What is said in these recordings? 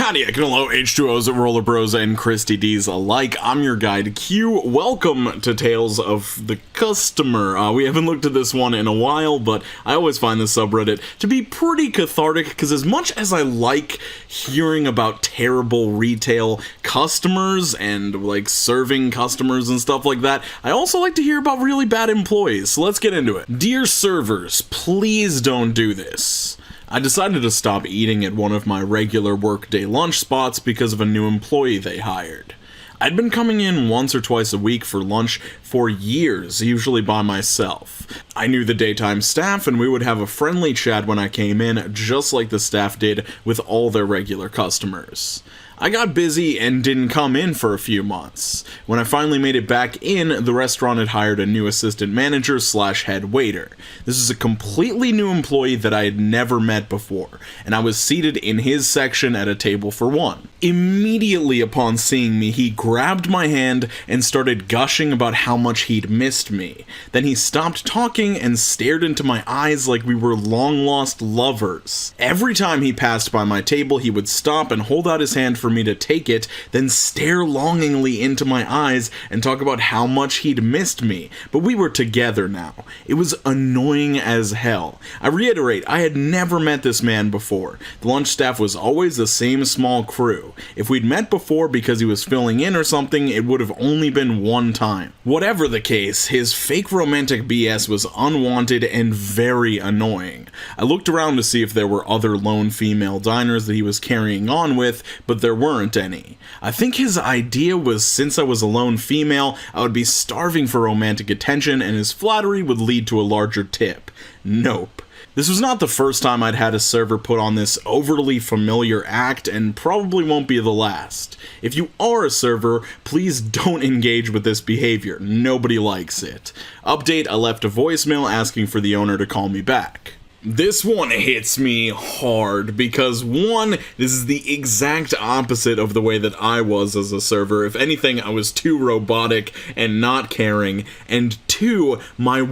Howdy, hello, H2Os, Roller Bros, and Christy D's alike. I'm your guide, Q. Welcome to Tales of the Customer. We haven't looked at this one in a while, but I always find this subreddit to be pretty cathartic, because as much as I like hearing about terrible retail customers and, like, serving customers and stuff like that, I also like to hear about really bad employees, so let's get into it. Dear servers, please don't do this. I decided to stop eating at one of my regular workday lunch spots because of a new employee they hired. I'd been coming in once or twice a week for lunch for years, usually by myself. I knew the daytime staff, and we would have a friendly chat when I came in, just like the staff did with all their regular customers. I got busy and didn't come in for a few months. When I finally made it back in, the restaurant had hired a new assistant manager / head waiter. This is a completely new employee that I had never met before, and I was seated in his section at a table for one. Immediately upon seeing me, he grabbed my hand and started gushing about how much he'd missed me. Then he stopped talking and stared into my eyes like we were long-lost lovers. Every time he passed by my table, he would stop and hold out his hand for me to take it, then stare longingly into my eyes and talk about how much he'd missed me. But we were together now. It was annoying as hell. I reiterate, I had never met this man before. The lunch staff was always the same small crew. If we'd met before because he was filling in or something, it would have only been one time. Whatever the case, his fake romantic BS was unwanted and very annoying. I looked around to see if there were other lone female diners that he was carrying on with, but there weren't any. I think his idea was since I was a lone female, I would be starving for romantic attention and his flattery would lead to a larger tip. Nope. This was not the first time I'd had a server put on this overly familiar act, and probably won't be the last. If you are a server, please don't engage with this behavior. Nobody likes it. Update, I left a voicemail asking for the owner to call me back. This one hits me hard because, one, this is the exact opposite of the way that I was as a server. If anything, I was too robotic and not caring. And two, my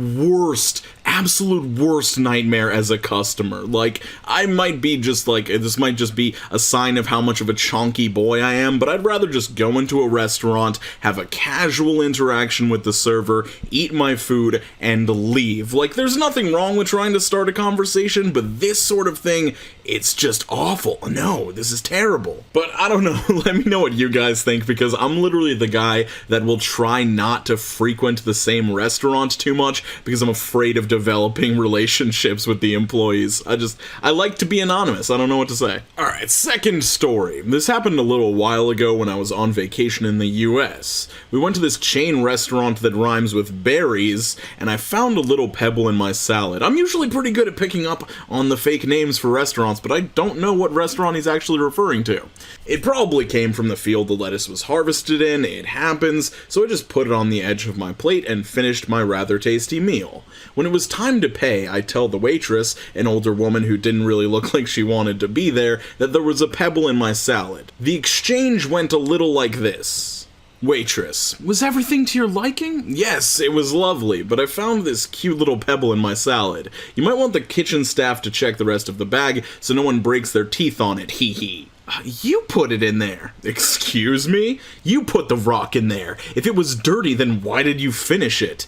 absolute worst nightmare as a customer. Like, I might be just like, this might just be a sign of how much of a chonky boy I am, but I'd rather just go into a restaurant, have a casual interaction with the server, eat my food, and leave. Like, there's nothing wrong with trying to start a conversation, but this sort of thing, it's just awful. No, this is terrible. But I don't know, let me know what you guys think, because I'm literally the guy that will try not to frequent the same restaurant too much because I'm afraid of developing relationships with the employees. I like to be anonymous. I don't know what to say. Alright, second story. This happened a little while ago when I was on vacation in the US. We went to this chain restaurant that rhymes with berries, and I found a little pebble in my salad. I'm usually pretty good at picking up on the fake names for restaurants, but I don't know what restaurant he's actually referring to. It probably came from the field the lettuce was harvested in. It happens, so I just put it on the edge of my plate and finished my rather tasty meal. When it was time to pay, I tell the waitress, an older woman who didn't really look like she wanted to be there, that there was a pebble in my salad. The exchange went a little like this. Waitress, was everything to your liking? Yes, it was lovely, but I found this cute little pebble in my salad. You might want the kitchen staff to check the rest of the bag so no one breaks their teeth on it, hee hee. You put it in there. Excuse me? You put the rock in there. If it was dirty, then why did you finish it?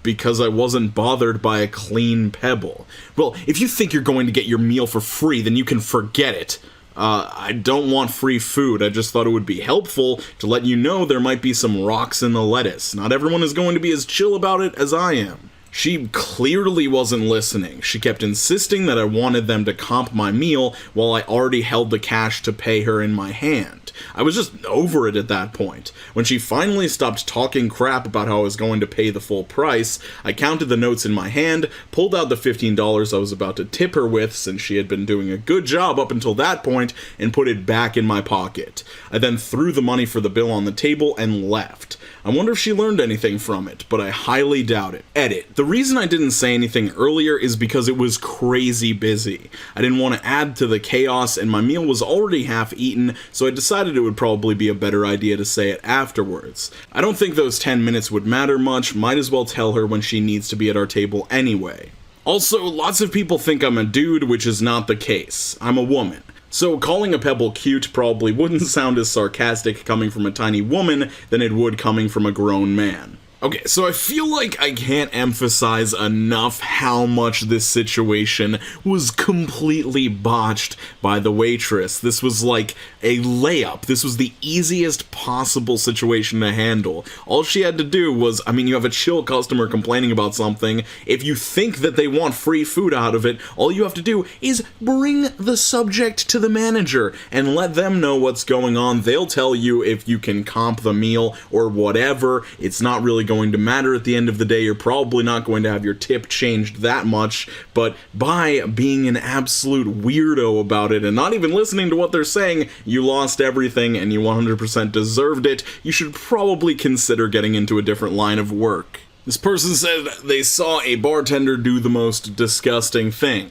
Because I wasn't bothered by a clean pebble. Well, if you think you're going to get your meal for free, then you can forget it. I don't want free food. I just thought it would be helpful to let you know there might be some rocks in the lettuce. Not everyone is going to be as chill about it as I am. She clearly wasn't listening. She kept insisting that I wanted them to comp my meal while I already held the cash to pay her in my hand. I was just over it at that point. When she finally stopped talking crap about how I was going to pay the full price, I counted the notes in my hand, pulled out the $15 I was about to tip her with since she had been doing a good job up until that point, and put it back in my pocket. I then threw the money for the bill on the table and left. I wonder if she learned anything from it, but I highly doubt it. Edit. The reason I didn't say anything earlier is because it was crazy busy. I didn't want to add to the chaos, and my meal was already half eaten, so I decided it would probably be a better idea to say it afterwards. I don't think those 10 minutes would matter much, might as well tell her when she needs to be at our table anyway. Also, lots of people think I'm a dude, which is not the case. I'm a woman. So calling a pebble cute probably wouldn't sound as sarcastic coming from a tiny woman than it would coming from a grown man. Okay, so I feel like I can't emphasize enough how much this situation was completely botched by the waitress. This was like a layup. This was the easiest possible situation to handle. All she had to do was, I mean, you have a chill customer complaining about something. If you think that they want free food out of it, all you have to do is bring the subject to the manager and let them know what's going on. They'll tell you if you can comp the meal or whatever. It's not really going to matter at the end of the day. You're probably not going to have your tip changed that much, but by being an absolute weirdo about it and not even listening to what they're saying, you lost everything and you 100% deserved it. You should probably consider getting into a different line of work. This person said they saw a bartender do the most disgusting thing.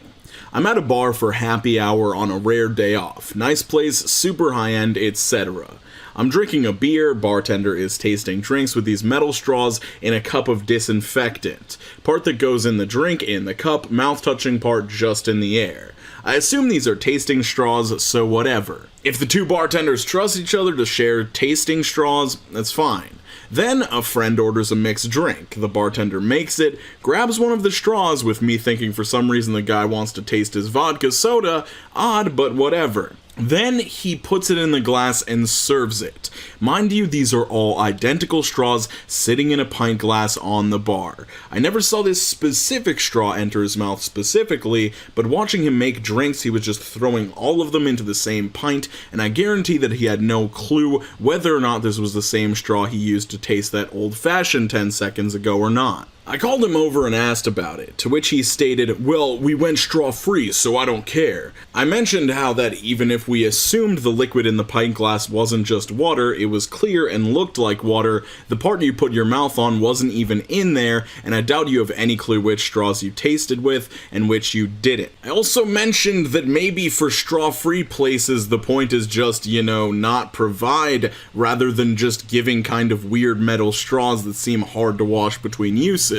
I'm at a bar for happy hour on a rare day off. Nice place, super high-end, etc. I'm drinking a beer, bartender is tasting drinks with these metal straws in a cup of disinfectant. Part that goes in the drink in the cup, mouth-touching part just in the air. I assume these are tasting straws, so whatever. If the two bartenders trust each other to share tasting straws, that's fine. Then a friend orders a mixed drink. The bartender makes it, grabs one of the straws, with me thinking for some reason the guy wants to taste his vodka soda. Odd, but whatever. Then he puts it in the glass and serves it. Mind you, these are all identical straws sitting in a pint glass on the bar. I never saw this specific straw enter his mouth specifically, but watching him make drinks, he was just throwing all of them into the same pint, and I guarantee that he had no clue whether or not this was the same straw he used to taste that old-fashioned 10 seconds ago or not. I called him over and asked about it, to which he stated, "Well, we went straw-free, so I don't care." I mentioned how that even if we assumed the liquid in the pint glass wasn't just water, it was clear and looked like water, the part you put your mouth on wasn't even in there, and I doubt you have any clue which straws you tasted with and which you didn't. I also mentioned that maybe for straw-free places the point is just, not provide, rather than just giving kind of weird metal straws that seem hard to wash between uses.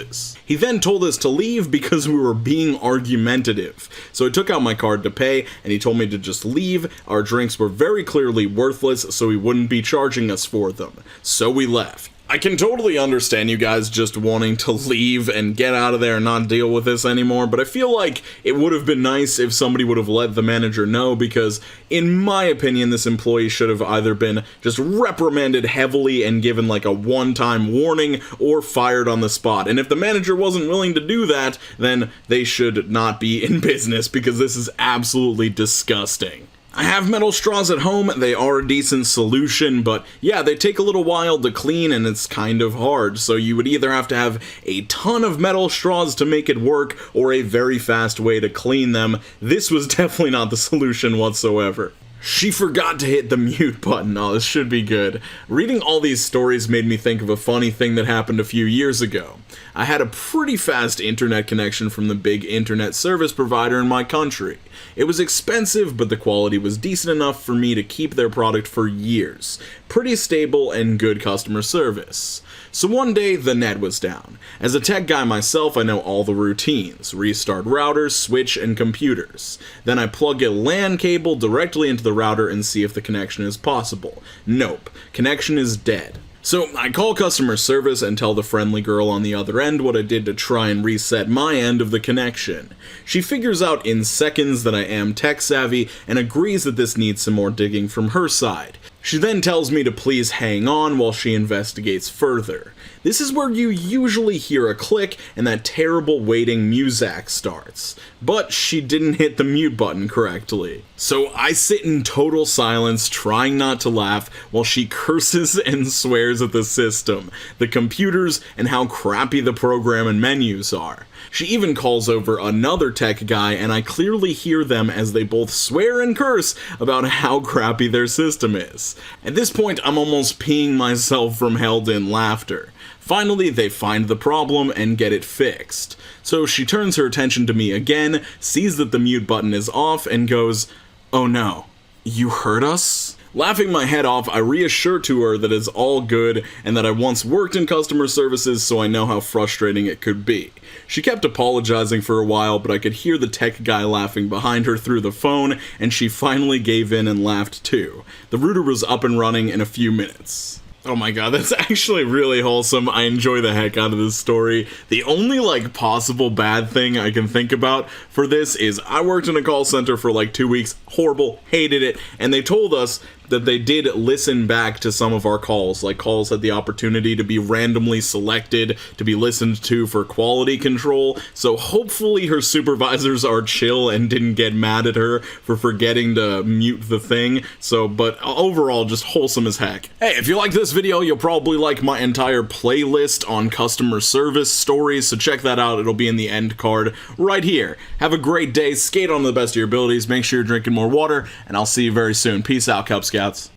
He then told us to leave because we were being argumentative. So I took out my card to pay, and he told me to just leave. Our drinks were very clearly worthless, so he wouldn't be charging us for them. So we left. I can totally understand you guys just wanting to leave and get out of there and not deal with this anymore, but I feel like it would have been nice if somebody would have let the manager know, because in my opinion, this employee should have either been just reprimanded heavily and given like a one-time warning or fired on the spot. And if the manager wasn't willing to do that, then they should not be in business, because this is absolutely disgusting. I have metal straws at home. They are a decent solution, but yeah, they take a little while to clean and it's kind of hard, so you would either have to have a ton of metal straws to make it work or a very fast way to clean them. This was definitely not the solution whatsoever. She forgot to hit the mute button. Oh, this should be good. Reading all these stories made me think of a funny thing that happened a few years ago. I had a pretty fast internet connection from the big internet service provider in my country. It was expensive, but the quality was decent enough for me to keep their product for years. Pretty stable and good customer service. So one day, the net was down. As a tech guy myself, I know all the routines. Restart routers, switch, and computers. Then I plug a LAN cable directly into the router and see if the connection is possible. Nope. Connection is dead. So I call customer service and tell the friendly girl on the other end what I did to try and reset my end of the connection. She figures out in seconds that I am tech savvy and agrees that this needs some more digging from her side. She then tells me to please hang on while she investigates further. This is where you usually hear a click and that terrible waiting muzak starts. But she didn't hit the mute button correctly. So I sit in total silence, trying not to laugh, while she curses and swears at the system, the computers, and how crappy the program and menus are. She even calls over another tech guy, and I clearly hear them as they both swear and curse about how crappy their system is. At this point, I'm almost peeing myself from held-in laughter. Finally, they find the problem and get it fixed. So she turns her attention to me again, sees that the mute button is off, and goes, "Oh no, you heard us?" Laughing my head off, I reassure to her that it's all good and that I once worked in customer services, so I know how frustrating it could be. She kept apologizing for a while, but I could hear the tech guy laughing behind her through the phone, and she finally gave in and laughed too. The router was up and running in a few minutes. Oh my god, that's actually really wholesome. I enjoy the heck out of this story. The only, possible bad thing I can think about for this is I worked in a call center for 2 weeks, horrible, hated it, and they told us that they did listen back to some of our calls. Calls had the opportunity to be randomly selected to be listened to for quality control, so hopefully her supervisors are chill and didn't get mad at her for forgetting to mute the thing, but overall, just wholesome as heck. Hey, if you like this video, you'll probably like my entire playlist on customer service stories, so check that out. It'll be in the end card right here. Have a great day, skate on to the best of your abilities, make sure you're drinking more water, and I'll see you very soon. Peace out, Cub Scouts.